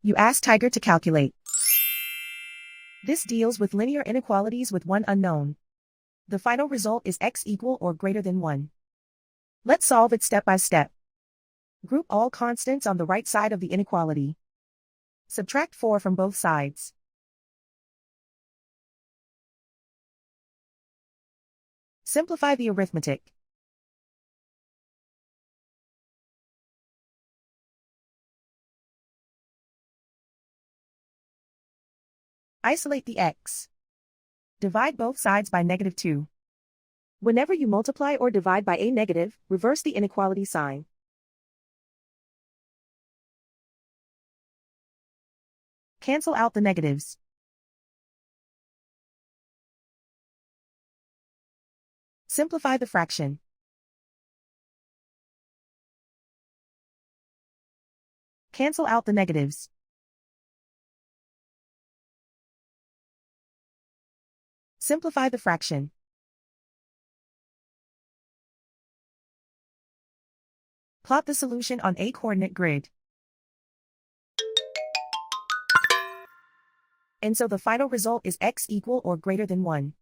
You ask Tiger to calculate. This deals with linear inequalities with one unknown. The final result is x equal or greater than 1. Let's solve it step by step. Group all constants on the right side of the inequality. Subtract 4 from both sides. Simplify the arithmetic. Isolate the x. Divide both sides by -2. Whenever you multiply or divide by a negative, reverse the inequality sign. Cancel out the negatives. Simplify the fraction. Cancel out the negatives. Simplify the fraction. Plot the solution on a coordinate grid. And so the final result is x equal or greater than 1.